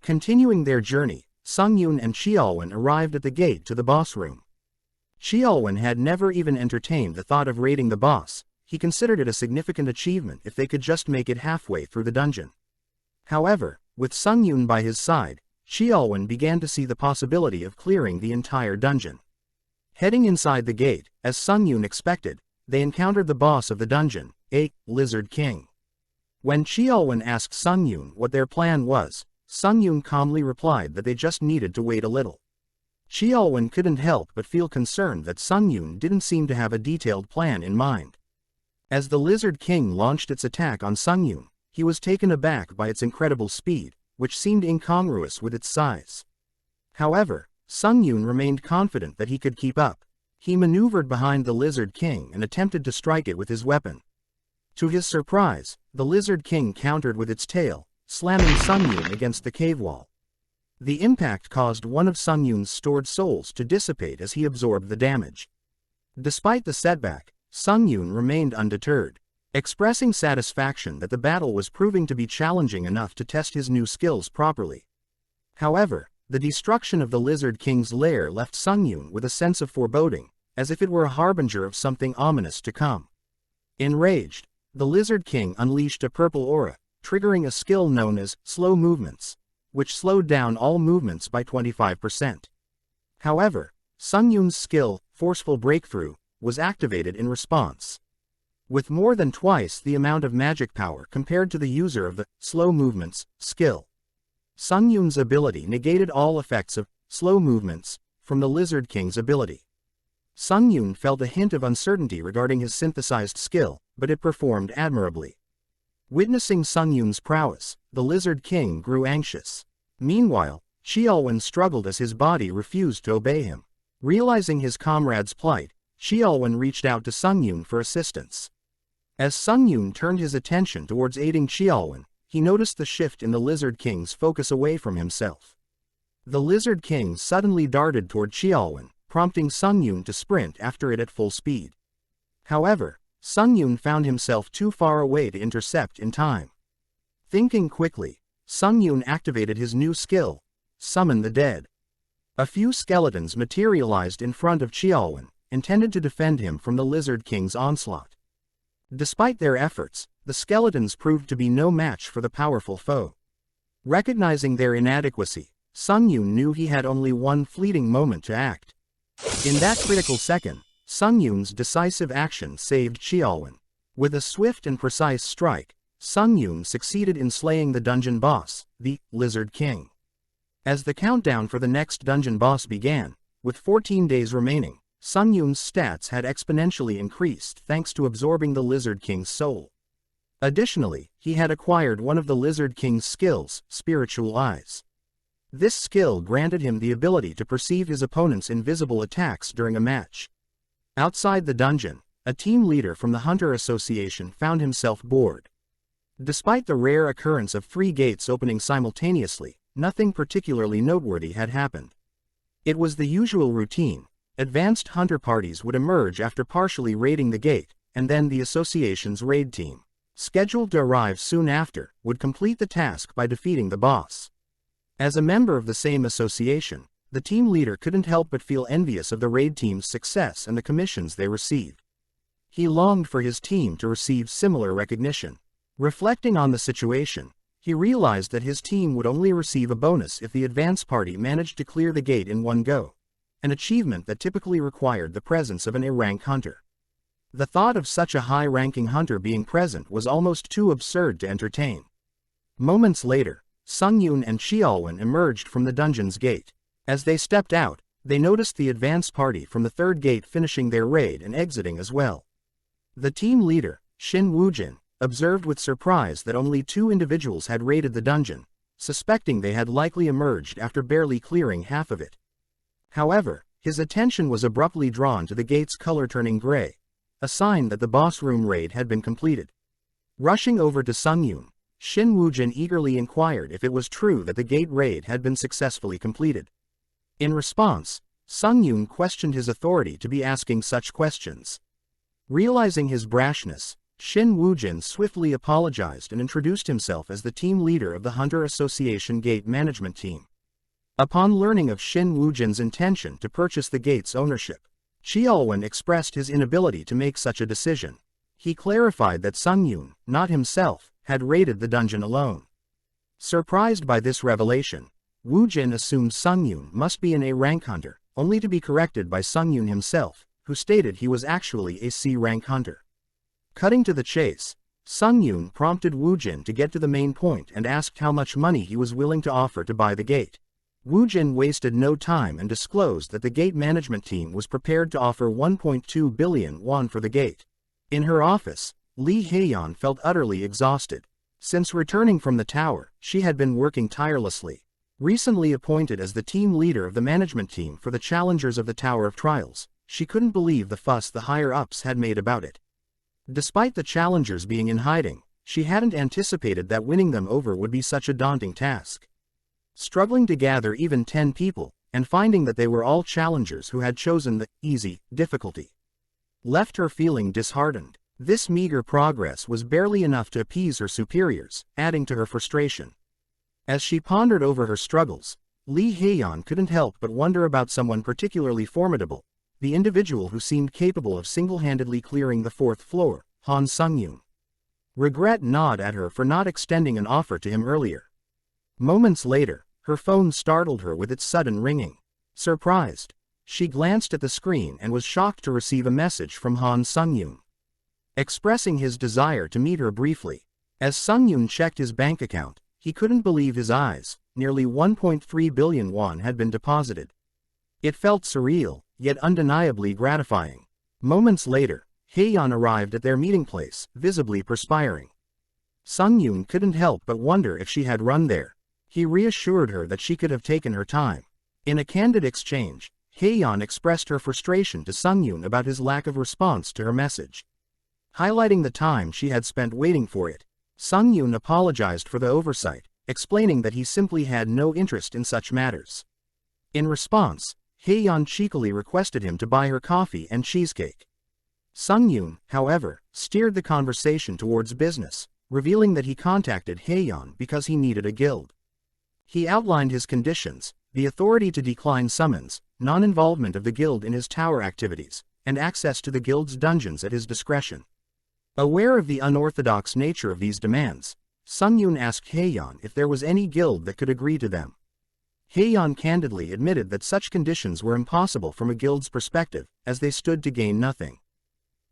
Continuing their journey, Sung Yun and Xiaowen arrived at the gate to the boss room. Xiaowen had never even entertained the thought of raiding the boss. He considered it a significant achievement if they could just make it halfway through the dungeon. However, with Sung Yun by his side, Xiaowen began to see the possibility of clearing the entire dungeon. Heading inside the gate, as Sung Yun expected, they encountered the boss of the dungeon, a Lizard King. When Xiaowen asked Sung Yun what their plan was, Sung Yun calmly replied that they just needed to wait a little. Xiaowen couldn't help but feel concerned that Sung Yun didn't seem to have a detailed plan in mind. As the Lizard King launched its attack on Sung Yun, he was taken aback by its incredible speed, which seemed incongruous with its size. However, Sung Yun remained confident that he could keep up. He maneuvered behind the Lizard King and attempted to strike it with his weapon. To his surprise, the Lizard King countered with its tail, slamming Sung Yun against the cave wall. The impact caused one of Sung Yun's stored souls to dissipate as he absorbed the damage. Despite the setback, Sung Yun remained undeterred, expressing satisfaction that the battle was proving to be challenging enough to test his new skills properly. However, the destruction of the Lizard King's lair left Sung Yun with a sense of foreboding, as if it were a harbinger of something ominous to come. Enraged, the Lizard King unleashed a purple aura, triggering a skill known as Slow Movements, which slowed down all movements by 25%. However, Sung Yun's skill, Forceful Breakthrough, was activated in response. With more than twice the amount of magic power compared to the user of the Slow Movements skill, Sung Yun's ability negated all effects of Slow Movements from the Lizard King's ability. Sung Yun felt a hint of uncertainty regarding his synthesized skill, but it performed admirably. Witnessing Sung Yun's prowess, the Lizard King grew anxious. Meanwhile, Xiaowen struggled as his body refused to obey him. Realizing his comrade's plight, Xiaowen reached out to Sung Yun for assistance. As Sung Yun turned his attention towards aiding Xiaowen, he noticed the shift in the Lizard King's focus away from himself. The Lizard King suddenly darted toward Xiaowen, prompting Sung Yun to sprint after it at full speed. However, Sung Yun found himself too far away to intercept in time. Thinking quickly, Sung Yun activated his new skill, Summon the Dead. A few skeletons materialized in front of Xiaowen, intended to defend him from the Lizard King's onslaught. Despite their efforts, the skeletons proved to be no match for the powerful foe. Recognizing their inadequacy, Sung Yun knew he had only one fleeting moment to act. In that critical second, Sung Yun's decisive action saved Xiaowen. With a swift and precise strike, Sung Yun succeeded in slaying the dungeon boss, the Lizard King. As the countdown for the next dungeon boss began, with 14 days remaining, Sung Yun's stats had exponentially increased thanks to absorbing the Lizard King's soul. Additionally, he had acquired one of the Lizard King's skills, Spiritual Eyes. This skill granted him the ability to perceive his opponent's invisible attacks during a match. Outside the dungeon, a team leader from the Hunter Association found himself bored. Despite the rare occurrence of 3 gates opening simultaneously, nothing particularly noteworthy had happened. It was the usual routine. Advanced hunter parties would emerge after partially raiding the gate, and then the association's raid team, scheduled to arrive soon after, would complete the task by defeating the boss. As a member of the same association, the team leader couldn't help but feel envious of the raid team's success and the commissions they received. He longed for his team to receive similar recognition. Reflecting on the situation, he realized that his team would only receive a bonus if the advance party managed to clear the gate in one go, an achievement that typically required the presence of an A-rank hunter. The thought of such a high-ranking hunter being present was almost too absurd to entertain. Moments later, Sung Yun and Xiaowen emerged from the dungeon's gate. As they stepped out, they noticed the advance party from the 3rd gate finishing their raid and exiting as well. The team leader, Xin Wujin, observed with surprise that only 2 individuals had raided the dungeon, suspecting they had likely emerged after barely clearing half of it. However, his attention was abruptly drawn to the gate's color turning gray, a sign that the boss room raid had been completed. Rushing over to Sung Yun, Xin Wujin eagerly inquired if it was true that the gate raid had been successfully completed. In response, Sung Yun questioned his authority to be asking such questions. Realizing his brashness, Shin Wujin swiftly apologized and introduced himself as the team leader of the Hunter Association Gate Management Team. Upon learning of Shin Wujin's intention to purchase the gate's ownership, Qiaowen expressed his inability to make such a decision. He clarified that Sung Yun, not himself, had raided the dungeon alone. Surprised by this revelation, Wujin assumed Sung Yun must be an A-rank hunter, only to be corrected by Sung Yun himself, who stated he was actually a C-rank hunter. Cutting to the chase, Sung Yun prompted Wujin to get to the main point and asked how much money he was willing to offer to buy the gate. Wujin wasted no time and disclosed that the gate management team was prepared to offer 1.2 billion won for the gate. In her office, Li Heian felt utterly exhausted. Since returning from the tower, she had been working tirelessly. Recently appointed as the team leader of the management team for the challengers of the Tower of Trials, she couldn't believe the fuss the higher-ups had made about it. Despite the challengers being in hiding, she hadn't anticipated that winning them over would be such a daunting task. Struggling to gather even 10 people, and finding that they were all challengers who had chosen the easy difficulty, left her feeling disheartened. This meager progress was barely enough to appease her superiors, adding to her frustration. As she pondered over her struggles, Li Heian couldn't help but wonder about someone particularly formidable, the individual who seemed capable of single-handedly clearing the 4th floor, Han Sung-yoon. Regret gnawed at her for not extending an offer to him earlier. Moments later, her phone startled her with its sudden ringing. Surprised, she glanced at the screen and was shocked to receive a message from Han Sung-yoon, expressing his desire to meet her briefly. As Sung-yoon checked his bank account, he couldn't believe his eyes. Nearly 1.3 billion won had been deposited. It felt surreal, yet undeniably gratifying. Moments later, Heian arrived at their meeting place, visibly perspiring. Sung-yoon couldn't help but wonder if she had run there. He reassured her that she could have taken her time. In a candid exchange, Heian expressed her frustration to Sung-yoon about his lack of response to her message. Highlighting the time she had spent waiting for it, Sung-yoon apologized for the oversight, explaining that he simply had no interest in such matters. In response, Heian cheekily requested him to buy her coffee and cheesecake. Sung-yoon, however, steered the conversation towards business, revealing that he contacted Heian because he needed a guild. He outlined his conditions: the authority to decline summons, non-involvement of the guild in his tower activities, and access to the guild's dungeons at his discretion. Aware of the unorthodox nature of these demands, Sung-yoon asked Heian if there was any guild that could agree to them. Heian candidly admitted that such conditions were impossible from a guild's perspective, as they stood to gain nothing.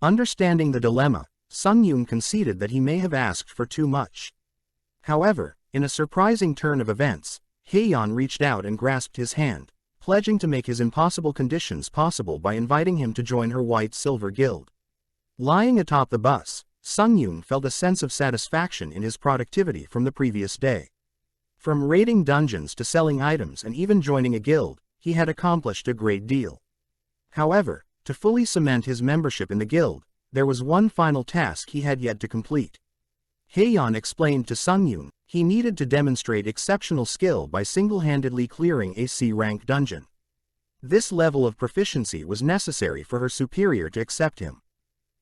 Understanding the dilemma, Sung-yoon conceded that he may have asked for too much. However, in a surprising turn of events, Heian reached out and grasped his hand, pledging to make his impossible conditions possible by inviting him to join her White-Silver Guild. Lying atop the bus, Sung-yoon felt a sense of satisfaction in his productivity from the previous day. From raiding dungeons to selling items and even joining a guild, he had accomplished a great deal. However, to fully cement his membership in the guild, there was one final task he had yet to complete. Heian explained to Sung-yoon he needed to demonstrate exceptional skill by single-handedly clearing a C-rank dungeon. This level of proficiency was necessary for her superior to accept him.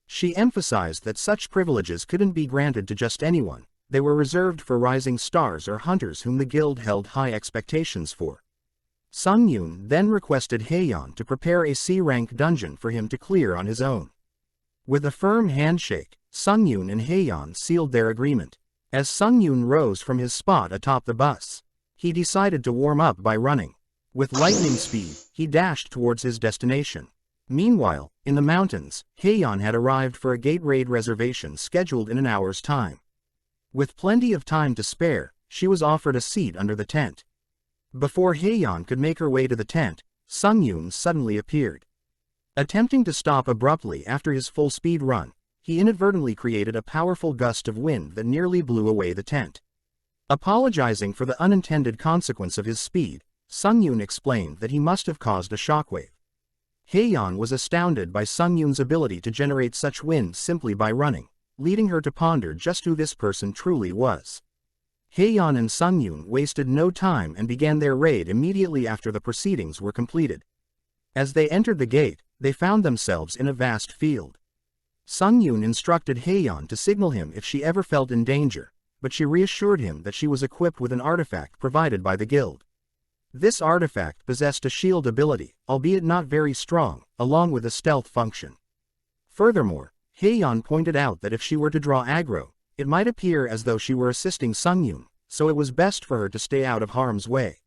She emphasized that such privileges couldn't be granted to just anyone. They were reserved for rising stars or hunters whom the guild held high expectations for. Sung-yoon then requested Heian to prepare a C-rank dungeon for him to clear on his own. With a firm handshake, Sung-yoon and Heian sealed their agreement. As Sung-yoon rose from his spot atop the bus, he decided to warm up by running. With lightning speed, he dashed towards his destination. Meanwhile, in the mountains, Heian had arrived for a gate raid reservation scheduled in an hour's time. With plenty of time to spare, she was offered a seat under the tent. Before Heian could make her way to the tent, Sung-yoon suddenly appeared. Attempting to stop abruptly after his full-speed run, he inadvertently created a powerful gust of wind that nearly blew away the tent. Apologizing for the unintended consequence of his speed, Sung-yoon explained that he must have caused a shockwave. Heian was astounded by Sung-yoon's ability to generate such wind simply by running, leading her to ponder just who this person truly was. Heian and Sung-yoon wasted no time and began their raid immediately after the proceedings were completed. As they entered the gate, they found themselves in a vast field. Sung Yun instructed Heian to signal him if she ever felt in danger, but she reassured him that she was equipped with an artifact provided by the guild. This artifact possessed a shield ability, albeit not very strong, along with a stealth function. Furthermore, Heian pointed out that if she were to draw aggro, it might appear as though she were assisting Sung Yun, so it was best for her to stay out of harm's way.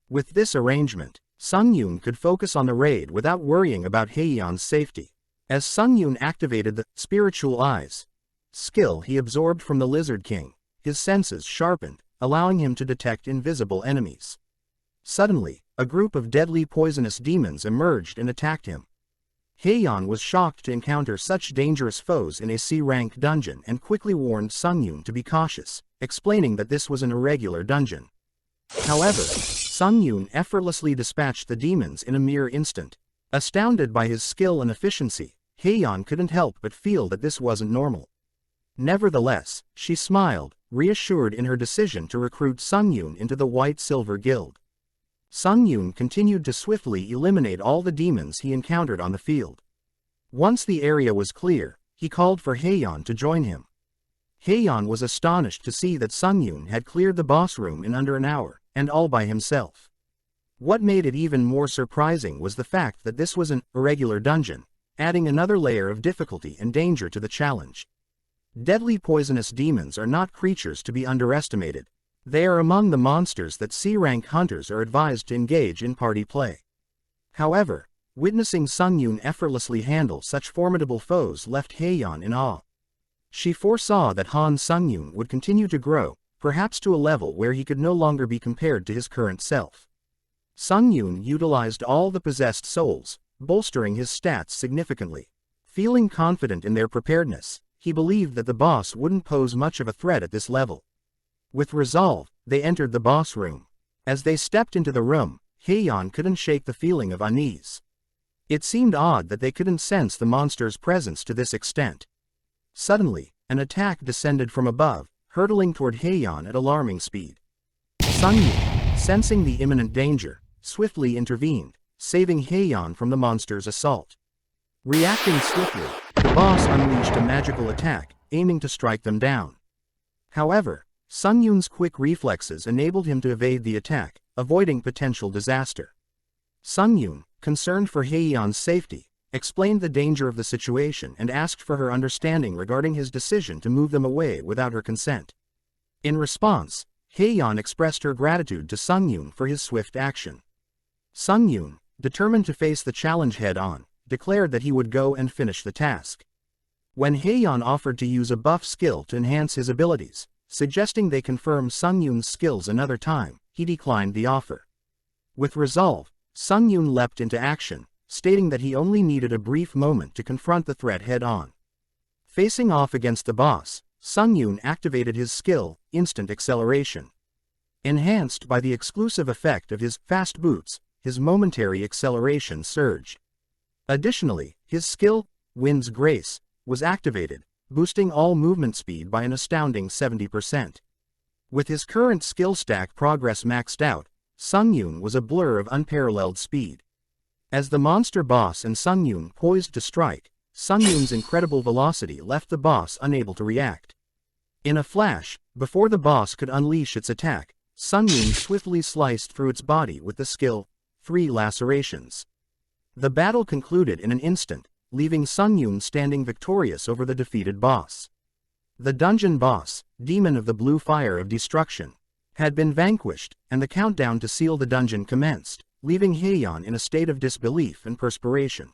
With this arrangement, Sung Yun could focus on the raid without worrying about Heian's safety. As Sung Yun activated the Spiritual Eyes skill he absorbed from the Lizard King, his senses sharpened, allowing him to detect invisible enemies. Suddenly, a group of deadly poisonous demons emerged and attacked him. Heian was shocked to encounter such dangerous foes in a C-rank dungeon and quickly warned Sung Yun to be cautious, explaining that this was an irregular dungeon. However, Sung Yun effortlessly dispatched the demons in a mere instant. Astounded by his skill and efficiency, Heian couldn't help but feel that this wasn't normal. Nevertheless, she smiled, reassured in her decision to recruit Sung Yun into the White-Silver Guild. Sung Yun continued to swiftly eliminate all the demons he encountered on the field. Once the area was clear, he called for Heian to join him. Heian was astonished to see that Sung Yun had cleared the boss room in under an hour, and all by himself. What made it even more surprising was the fact that this was an irregular dungeon, adding another layer of difficulty and danger to the challenge. Deadly poisonous demons are not creatures to be underestimated. They are among the monsters that C-rank hunters are advised to engage in party play. However, witnessing Sung Yun effortlessly handle such formidable foes left Heian in awe. She foresaw that Sung Yun would continue to grow, perhaps to a level where he could no longer be compared to his current self. Sung Yun utilized all the possessed souls, bolstering his stats significantly. Feeling confident in their preparedness, he believed that the boss wouldn't pose much of a threat at this level. With resolve, they entered the boss room. As they stepped into the room, Heian couldn't shake the feeling of unease. It seemed odd that they couldn't sense the monster's presence to this extent. Suddenly, an attack descended from above, hurtling toward Heian at alarming speed. Sung Yun, sensing the imminent danger, swiftly intervened, saving Heian from the monster's assault. Reacting swiftly, the boss unleashed a magical attack, aiming to strike them down. However, Sung Yun's quick reflexes enabled him to evade the attack, avoiding potential disaster. Sung Yun, concerned for Heian's safety, explained the danger of the situation and asked for her understanding regarding his decision to move them away without her consent. In response, Heian expressed her gratitude to Sung Yun for his swift action. Sung Yun, determined to face the challenge head-on, declared that he would go and finish the task. When Heian offered to use a buff skill to enhance his abilities, suggesting they confirm Sung Yun's skills another time, he declined the offer. With resolve, Sung Yun leapt into action, stating that he only needed a brief moment to confront the threat head-on. Facing off against the boss, Sung Yun activated his skill, Instant Acceleration. Enhanced by the exclusive effect of his fast boots, his momentary acceleration surged. Additionally, his skill, Wind's Grace, was activated, boosting all movement speed by an astounding 70%. With his current skill stack progress maxed out, Sung Yun was a blur of unparalleled speed. As the monster boss and Sung Yun poised to strike, Sung Yun's incredible velocity left the boss unable to react. In a flash, before the boss could unleash its attack, Sung Yun swiftly sliced through its body with the skill, 3 Lacerations. The battle concluded in an instant, leaving Sung Yun standing victorious over the defeated boss. The dungeon boss, Demon of the Blue Fire of Destruction, had been vanquished, and the countdown to seal the dungeon commenced, leaving Heian in a state of disbelief and perspiration.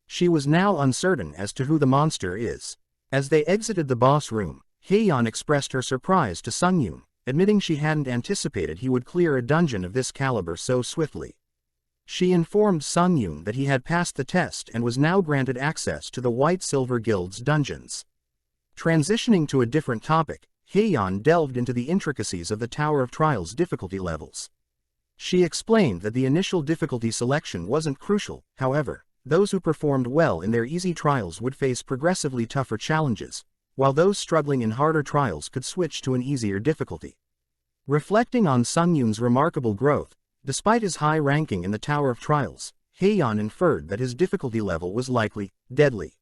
She was now uncertain as to who the monster is. As they exited the boss room, Heian expressed her surprise to Sung Yun, admitting she hadn't anticipated he would clear a dungeon of this caliber so swiftly. She informed Sung Yun that he had passed the test and was now granted access to the White-Silver Guild's dungeons. Transitioning to a different topic, Heian delved into the intricacies of the Tower of Trials difficulty levels. She explained that the initial difficulty selection wasn't crucial, however, those who performed well in their easy trials would face progressively tougher challenges, while those struggling in harder trials could switch to an easier difficulty. Reflecting on Sung Yun's remarkable growth, despite his high ranking in the Tower of Trials, Heian inferred that his difficulty level was likely deadly.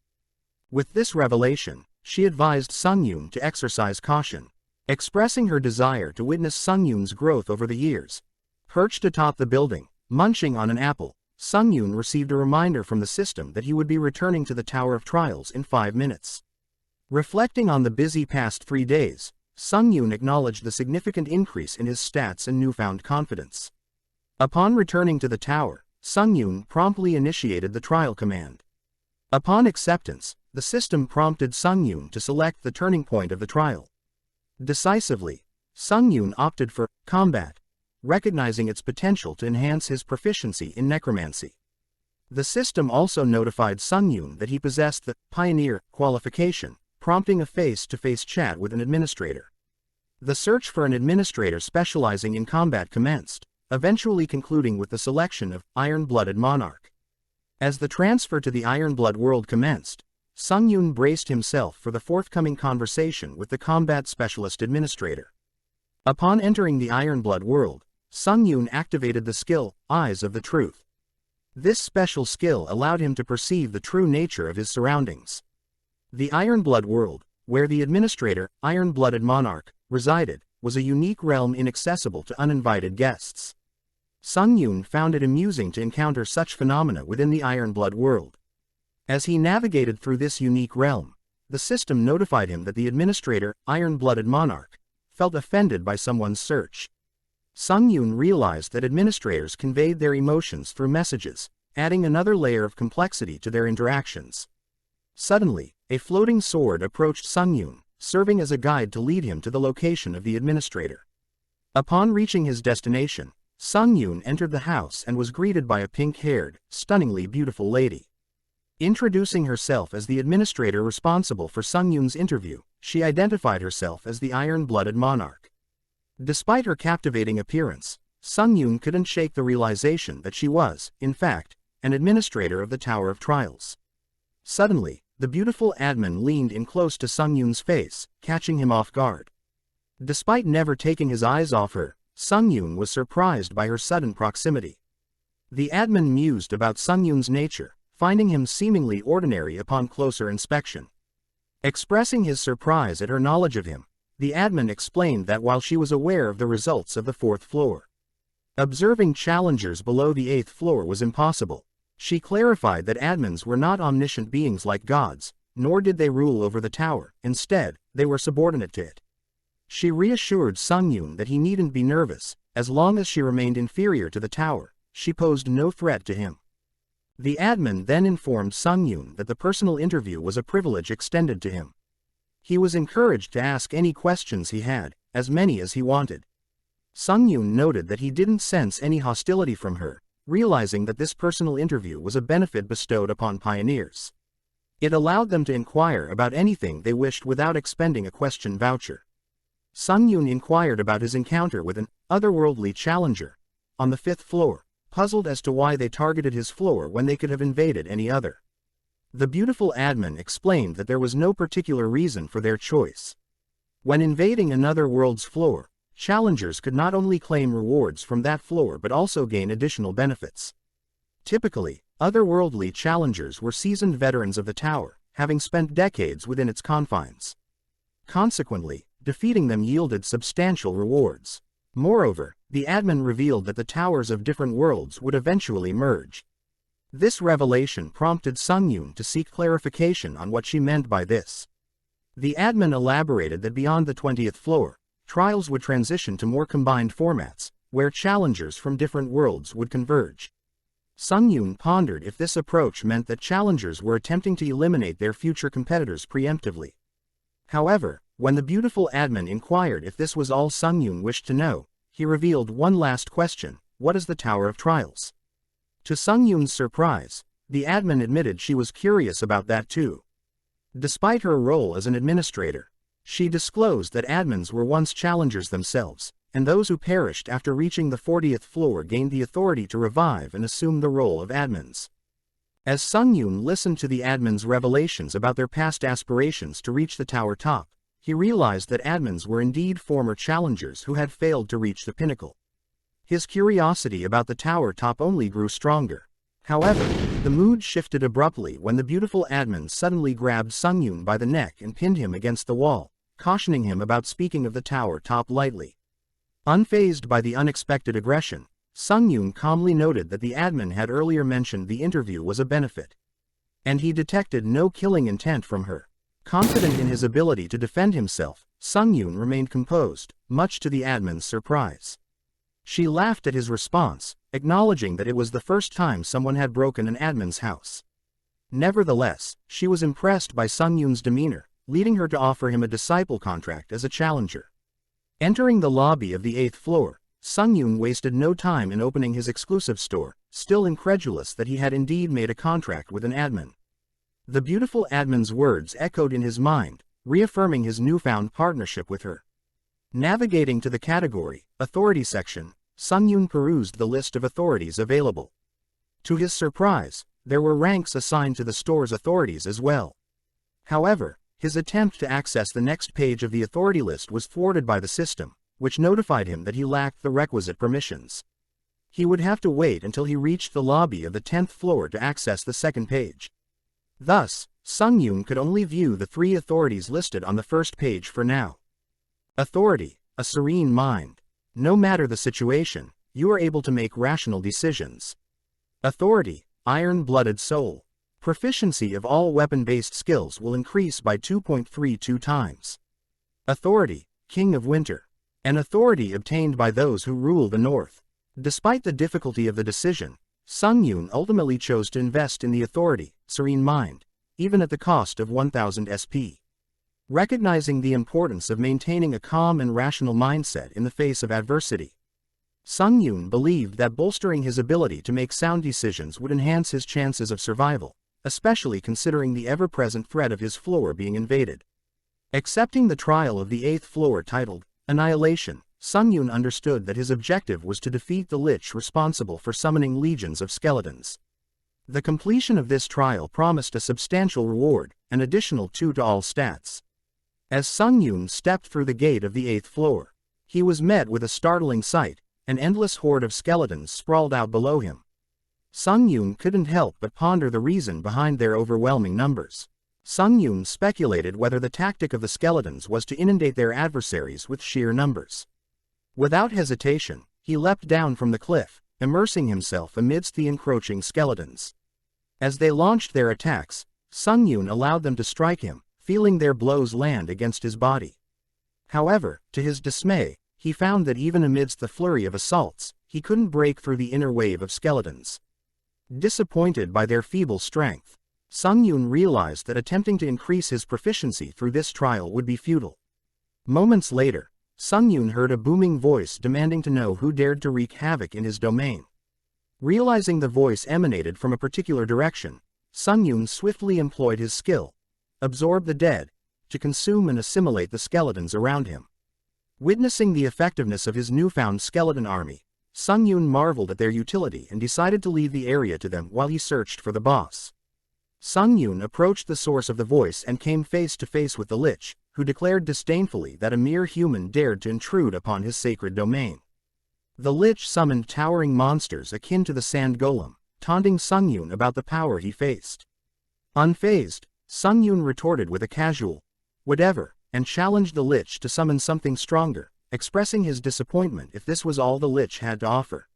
With this revelation, she advised Sung Yoon to exercise caution. Expressing her desire to witness Sung Yoon's growth over the years. Perched atop the building, munching on an apple, Sung Yoon received a reminder from the system that he would be returning to the Tower of Trials in 5 minutes. Reflecting on the busy past 3 days, Sung Yoon acknowledged the significant increase in his stats and newfound confidence. Upon returning to the tower, Sung Yoon promptly initiated the trial command. Upon acceptance, the system prompted Sung Yoon to select the turning point of the trial. Decisively, Sung Yoon opted for combat, recognizing its potential to enhance his proficiency in necromancy. The system also notified Sung Yoon that he possessed the Pioneer qualification, prompting a face-to-face chat with an administrator. The search for an administrator specializing in combat commenced, eventually concluding with the selection of Iron-Blooded Monarch. As the transfer to the Iron-Blood world commenced, Sung Yoon braced himself for the forthcoming conversation with the combat specialist administrator. Upon entering the Iron-Blood world, Sung Yoon activated the skill, Eyes of the Truth. This special skill allowed him to perceive the true nature of his surroundings. The Iron-Blood world, where the administrator, Iron-Blooded Monarch, resided, was a unique realm inaccessible to uninvited guests. Sung Yoon found it amusing to encounter such phenomena within the Iron-Blood world. As he navigated through this unique realm, the system notified him that the administrator, Iron-Blooded Monarch, felt offended by someone's search. Sung Yoon realized that administrators conveyed their emotions through messages, adding another layer of complexity to their interactions. Suddenly, a floating sword approached Sung Yoon, serving as a guide to lead him to the location of the administrator. Upon reaching his destination, Sung Yoon entered the house and was greeted by a pink-haired, stunningly beautiful lady. Introducing herself as the administrator responsible for Sung Yoon's interview, she identified herself as the Iron-Blooded Monarch. Despite her captivating appearance, Sung Yoon couldn't shake the realization that she was, in fact, an administrator of the Tower of Trials. Suddenly, the beautiful admin leaned in close to Sung Yoon's face, catching him off guard. Despite never taking his eyes off her, Sung Yoon was surprised by her sudden proximity. The admin mused about Sung Yoon's nature, finding him seemingly ordinary upon closer inspection. Expressing his surprise at her knowledge of him, the admin explained that while she was aware of the results of the 4th floor, observing challengers below the 8th floor was impossible. She clarified that admins were not omniscient beings like gods, nor did they rule over the tower. Instead, they were subordinate to it. She reassured Sung Yoon that he needn't be nervous. As long as she remained inferior to the tower, she posed no threat to him. The admin then informed Sung Yoon that the personal interview was a privilege extended to him. He was encouraged to ask any questions he had, as many as he wanted. Sung Yoon noted that he didn't sense any hostility from her, realizing that this personal interview was a benefit bestowed upon pioneers. It allowed them to inquire about anything they wished without expending a question voucher. Sung Yoon inquired about his encounter with an otherworldly challenger on the 5th floor, puzzled as to why they targeted his floor when they could have invaded any other. The beautiful admin explained that there was no particular reason for their choice. When invading another world's floor, challengers could not only claim rewards from that floor but also gain additional benefits. Typically, otherworldly challengers were seasoned veterans of the tower, having spent decades within its confines. Consequently, defeating them yielded substantial rewards. Moreover, the admin revealed that the towers of different worlds would eventually merge. This revelation prompted Sung Yoon to seek clarification on what she meant by this. The admin elaborated that beyond the 20th floor, trials would transition to more combined formats, where challengers from different worlds would converge. Sung Yoon pondered if this approach meant that challengers were attempting to eliminate their future competitors preemptively. However, when the beautiful admin inquired if this was all Sung Yoon wished to know, he revealed one last question: what is the Tower of Trials? To Sung Yoon's surprise, the admin admitted she was curious about that too. Despite her role as an administrator, she disclosed that admins were once challengers themselves, and those who perished after reaching the 40th floor gained the authority to revive and assume the role of admins. As Sung Yoon listened to the admin's revelations about their past aspirations to reach the tower top, he realized that admins were indeed former challengers who had failed to reach the pinnacle. His curiosity about the tower top only grew stronger. However, The mood shifted abruptly when the beautiful admin suddenly grabbed Sung Yun by the neck and pinned him against the wall, cautioning him about speaking of the tower top lightly. Unfazed by the unexpected aggression, Sung Yun calmly noted that the admin had earlier mentioned the interview was a benefit. And he detected no killing intent from her. Confident in his ability to defend himself, Sung Yun remained composed, much to the admin's surprise. She laughed at his response, acknowledging that it was the first time someone had broken an admin's house. Nevertheless, she was impressed by Sung Yun's demeanor, leading her to offer him a disciple contract as a challenger. Entering the lobby of the 8th floor, Sung Yun wasted no time in opening his exclusive store, still incredulous that he had indeed made a contract with an admin. The beautiful admin's words echoed in his mind, reaffirming his newfound partnership with her. Navigating to the category, Authority section, Sung Yun perused the list of authorities available. To his surprise, there were ranks assigned to the store's authorities as well. However, his attempt to access the next page of the authority list was thwarted by the system, which notified him that he lacked the requisite permissions. He would have to wait until he reached the lobby of the 10th floor to access the second page. Thus, Sung Yun could only view the 3 authorities listed on the first page for now. Authority, a serene mind. No matter the situation, you are able to make rational decisions. Authority, iron-blooded soul. Proficiency of all weapon-based skills will increase by 2.32 times. Authority, King of Winter. An authority obtained by those who rule the North. Despite the difficulty of the decision, Sung Yun ultimately chose to invest in the authority, Serene Mind, even at the cost of 1000 SP. Recognizing the importance of maintaining a calm and rational mindset in the face of adversity, Sung Yun believed that bolstering his ability to make sound decisions would enhance his chances of survival, especially considering the ever-present threat of his floor being invaded. Accepting the trial of the 8th floor titled Annihilation, Sung Yun understood that his objective was to defeat the lich responsible for summoning legions of skeletons. The completion of this trial promised a substantial reward, an additional 2 to all stats. As Sung Yun stepped through the gate of the 8th floor, he was met with a startling sight. An endless horde of skeletons sprawled out below him. Sung Yun couldn't help but ponder the reason behind their overwhelming numbers. Sung Yun speculated whether the tactic of the skeletons was to inundate their adversaries with sheer numbers. Without hesitation, he leapt down from the cliff, immersing himself amidst the encroaching skeletons. As they launched their attacks, Sung Yun allowed them to strike him, feeling their blows land against his body. However, to his dismay, he found that even amidst the flurry of assaults, he couldn't break through the inner wave of skeletons. Disappointed by their feeble strength, Sung Yun realized that attempting to increase his proficiency through this trial would be futile. Moments later, Sung Yun heard a booming voice demanding to know who dared to wreak havoc in his domain. Realizing the voice emanated from a particular direction, Sung Yun swiftly employed his skill, Absorb the Dead, to consume and assimilate the skeletons around him. Witnessing the effectiveness of his newfound skeleton army, Sung Yun marveled at their utility and decided to leave the area to them while he searched for the boss. Sung Yun approached the source of the voice and came face to face with the lich, who declared disdainfully that a mere human dared to intrude upon his sacred domain. The lich summoned towering monsters akin to the sand golem, taunting Sung Yun about the power he faced. Unfazed, Sung Yun retorted with a casual, "Whatever," and challenged the lich to summon something stronger, expressing his disappointment if this was all the lich had to offer.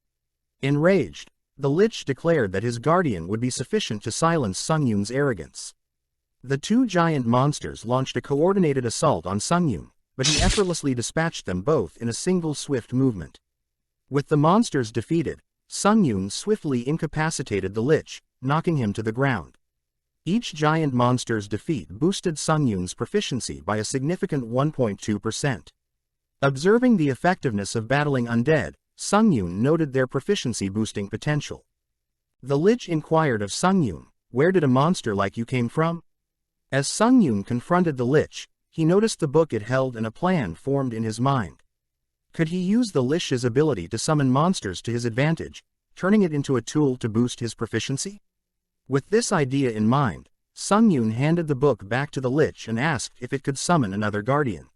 Enraged, the lich declared that his guardian would be sufficient to silence Sung Yun's arrogance. The 2 giant monsters launched a coordinated assault on Sung Yun, but he effortlessly dispatched them both in a single swift movement. With the monsters defeated, Sung Yun swiftly incapacitated the lich, knocking him to the ground. Each giant monster's defeat boosted Sung Yun's proficiency by a significant 1.2%. Observing the effectiveness of battling undead, Sung Yun noted their proficiency-boosting potential. The lich inquired of Sung Yun, "Where did a monster like you came from?" As Sung Yun confronted the lich, he noticed the book it held and a plan formed in his mind. Could he use the lich's ability to summon monsters to his advantage, turning it into a tool to boost his proficiency? With this idea in mind, Sung Yun handed the book back to the lich and asked if it could summon another guardian.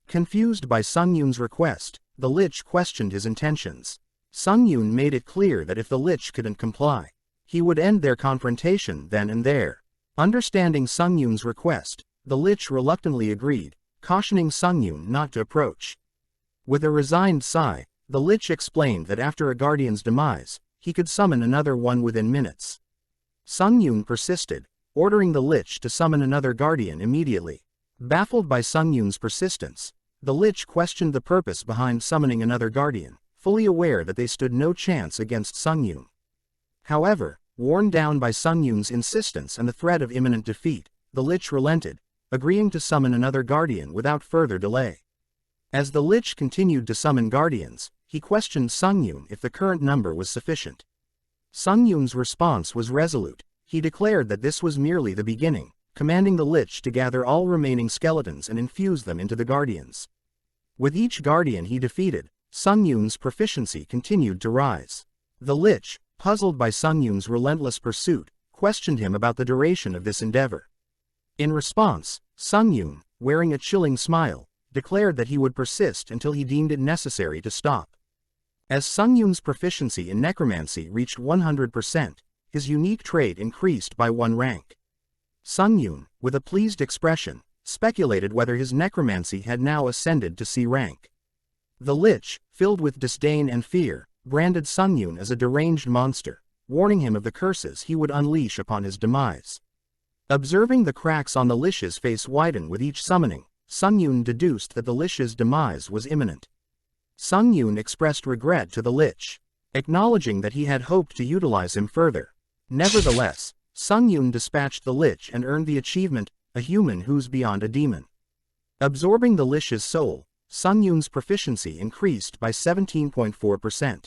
Confused by Sung Yun's request, the lich questioned his intentions. Sung Yun made it clear that if the lich couldn't comply, He would end their confrontation then and there. Understanding Sung Yun's request, the Lich reluctantly agreed, cautioning Sung Yun not to approach. With a resigned sigh, the Lich explained that after a guardian's demise, he could summon another one within minutes. Sung Yun persisted, ordering the Lich to summon another guardian immediately. Baffled by Sung Yun's persistence, the Lich questioned the purpose behind summoning another guardian, fully aware that they stood no chance against Sung Yun. However, worn down by Sung Yun's insistence and the threat of imminent defeat, the Lich relented, agreeing to summon another guardian without further delay. As the Lich continued to summon guardians, he questioned Sung Yun if the current number was sufficient. Sung Yun's response was resolute. He declared that this was merely the beginning, commanding the Lich to gather all remaining skeletons and infuse them into the guardians. With each guardian he defeated, Sung Yun's proficiency continued to rise. The Lich, puzzled by Sung Yun's relentless pursuit, questioned him about the duration of this endeavor. In response, Sung Yun, wearing a chilling smile, declared that he would persist until he deemed it necessary to stop. As Sung Yun's proficiency in necromancy reached 100%, his unique trait increased by 1 rank. Sung Yun, with a pleased expression, speculated whether his necromancy had now ascended to C rank. The Lich, filled with disdain and fear, branded Sung Yun as a deranged monster, warning him of the curses he would unleash upon his demise. Observing the cracks on the Lich's face widen with each summoning, Sung Yun deduced that the Lich's demise was imminent. Sung Yun expressed regret to the Lich, acknowledging that he had hoped to utilize him further. Nevertheless, Sung Yun dispatched the Lich and earned the achievement, a human who's beyond a demon. Absorbing the Lich's soul, Sung Yun's proficiency increased by 17.4%.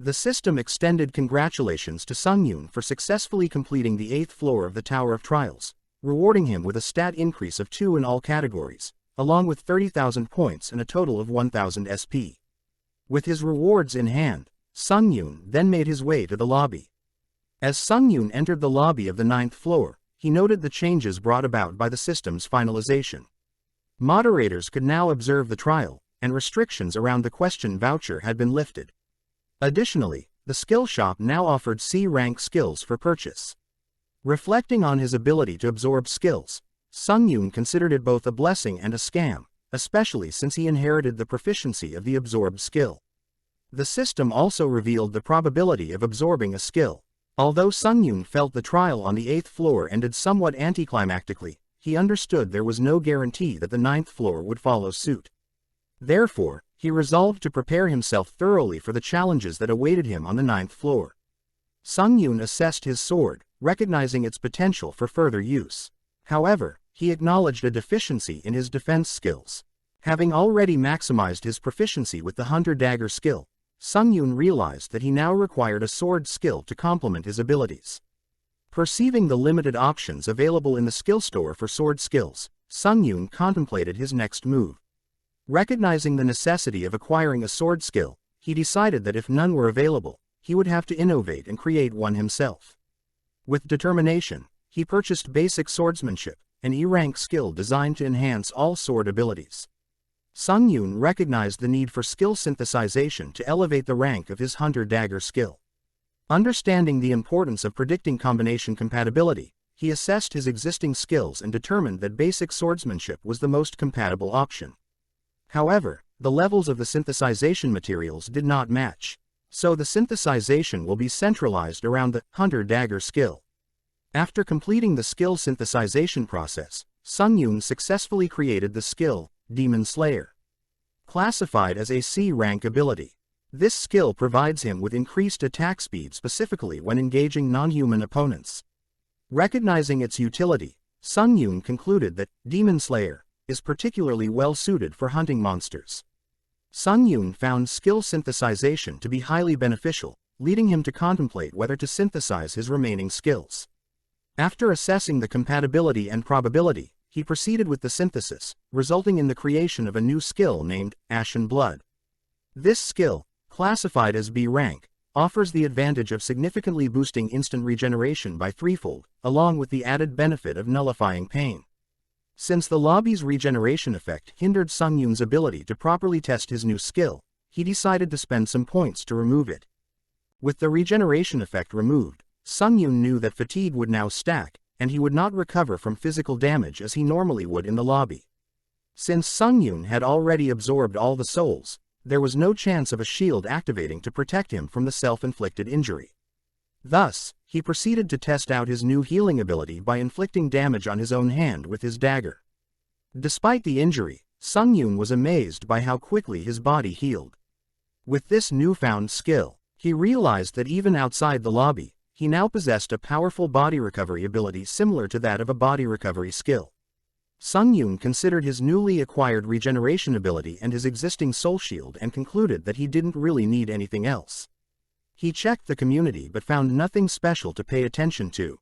The system extended congratulations to Sung Yun for successfully completing the 8th floor of the Tower of Trials, rewarding him with a stat increase of 2 in all categories, along with 30,000 points and a total of 1,000 SP. With his rewards in hand, Sung Yun then made his way to the lobby. As Sung Yun entered the lobby of the 9th floor, he noted the changes brought about by the system's finalization. Moderators could now observe the trial, and restrictions around the question voucher had been lifted. Additionally, the skill shop now offered C-rank skills for purchase. Reflecting on his ability to absorb skills, Sung Yun considered it both a blessing and a scam, especially since he inherited the proficiency of the absorbed skill. The system also revealed the probability of absorbing a skill. Although Sung Yun felt the trial on the 8th floor ended somewhat anticlimactically, he understood there was no guarantee that the 9th floor would follow suit. Therefore, he resolved to prepare himself thoroughly for the challenges that awaited him on the 9th floor. Sung Yun assessed his sword, recognizing its potential for further use. However, he acknowledged a deficiency in his defense skills. Having already maximized his proficiency with the Hunter-Dagger skill, Sung Yun realized that he now required a sword skill to complement his abilities. Perceiving the limited options available in the skill store for sword skills, Sung Yun contemplated his next move. Recognizing the necessity of acquiring a sword skill, he decided that if none were available, he would have to innovate and create one himself. With determination, he purchased Basic Swordsmanship, an E-rank skill designed to enhance all sword abilities. Sung Yun recognized the need for skill synthesization to elevate the rank of his Hunter-Dagger skill. Understanding the importance of predicting combination compatibility, he assessed his existing skills and determined that Basic Swordsmanship was the most compatible option. However, the levels of the synthesization materials did not match, so the synthesization will be centralized around the Hunter-Dagger skill. After completing the skill synthesization process, Sung Yun successfully created the skill, Demon Slayer. Classified as a C-rank ability, this skill provides him with increased attack speed specifically when engaging non-human opponents. Recognizing its utility, Sung Yun concluded that Demon Slayer is particularly well suited for hunting monsters. Sung Yun found skill synthesization to be highly beneficial, leading him to contemplate whether to synthesize his remaining skills. After assessing the compatibility and probability, he proceeded with the synthesis, resulting in the creation of a new skill named Ashen Blood. This skill, classified as B rank, offers the advantage of significantly boosting instant regeneration by threefold, along with the added benefit of nullifying pain. Since the lobby's regeneration effect hindered Sung Yun's ability to properly test his new skill, he decided to spend some points to remove it. With the regeneration effect removed, Sung Yun knew that fatigue would now stack, and he would not recover from physical damage as he normally would in the lobby. Since Sung Yun had already absorbed all the souls, there was no chance of a shield activating to protect him from the self-inflicted injury. Thus, he proceeded to test out his new healing ability by inflicting damage on his own hand with his dagger. Despite the injury, Sung Yun was amazed by how quickly his body healed. With this newfound skill, he realized that even outside the lobby, he now possessed a powerful body recovery ability similar to that of a body recovery skill. Sung Yun considered his newly acquired regeneration ability and his existing soul shield and concluded that he didn't really need anything else. He checked the community but found nothing special to pay attention to.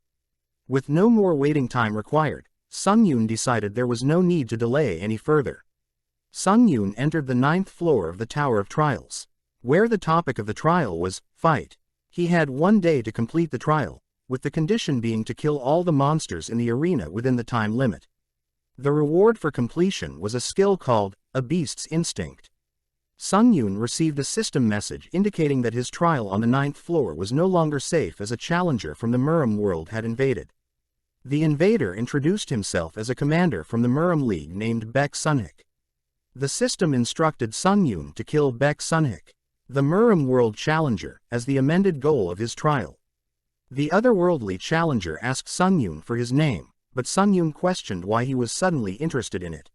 With no more waiting time required, Sung Yun decided there was no need to delay any further. Sung Yun entered the 9th floor of the Tower of Trials, where the topic of the trial was, fight. He had 1 day to complete the trial, with the condition being to kill all the monsters in the arena within the time limit. The reward for completion was a skill called, a beast's instinct. Sung Yun received a system message indicating that his trial on the 9th floor was no longer safe as a challenger from the Muram world had invaded. The invader introduced himself as a commander from the Muram League named Baek Sunhik. The system instructed Sung Yun to kill Baek Sunhik, the Muram world challenger, as the amended goal of his trial. The otherworldly challenger asked Sung Yun for his name, but Sung Yun questioned why he was suddenly interested in it.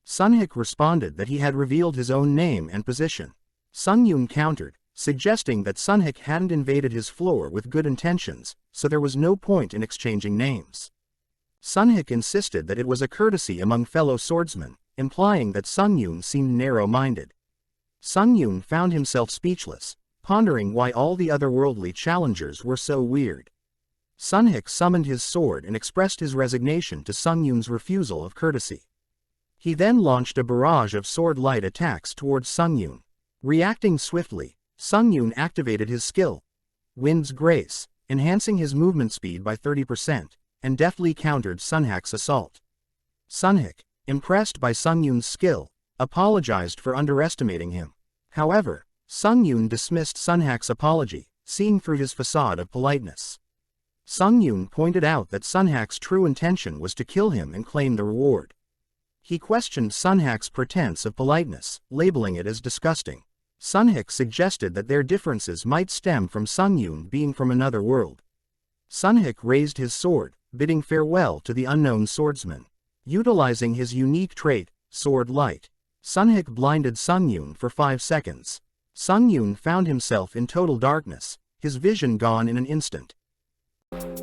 Sunhik responded that he had revealed his own name and position. Sung Yun countered, suggesting that Sunhik hadn't invaded his floor with good intentions, so there was no point in exchanging names. Sunhik insisted that it was a courtesy among fellow swordsmen, implying that Sung Yun seemed narrow-minded. Sung Yun found himself speechless, pondering why all the otherworldly challengers were so weird. Sunhik summoned his sword and expressed his resignation to Sung Yun's refusal of courtesy. He then launched a barrage of sword-light attacks towards Sung Yun. Reacting swiftly, Sung Yun activated his skill, Wind's Grace, enhancing his movement speed by 30%, and deftly countered Sunhik's assault. Sunhik, impressed by Sung Yun's skill, apologized for underestimating him. However, Sung Yun dismissed Sunhik's apology, seeing through his facade of politeness. Sung Yun pointed out that Sunhik's true intention was to kill him and claim the reward. He questioned Sunhik's pretense of politeness, labeling it as disgusting. Sunhik suggested that their differences might stem from Sung Yun being from another world. Sunhik raised his sword, bidding farewell to the unknown swordsman. Utilizing his unique trait, Sword Light, Sunhik blinded Sung Yun for 5 seconds. Sung Yun found himself in total darkness, his vision gone in an instant.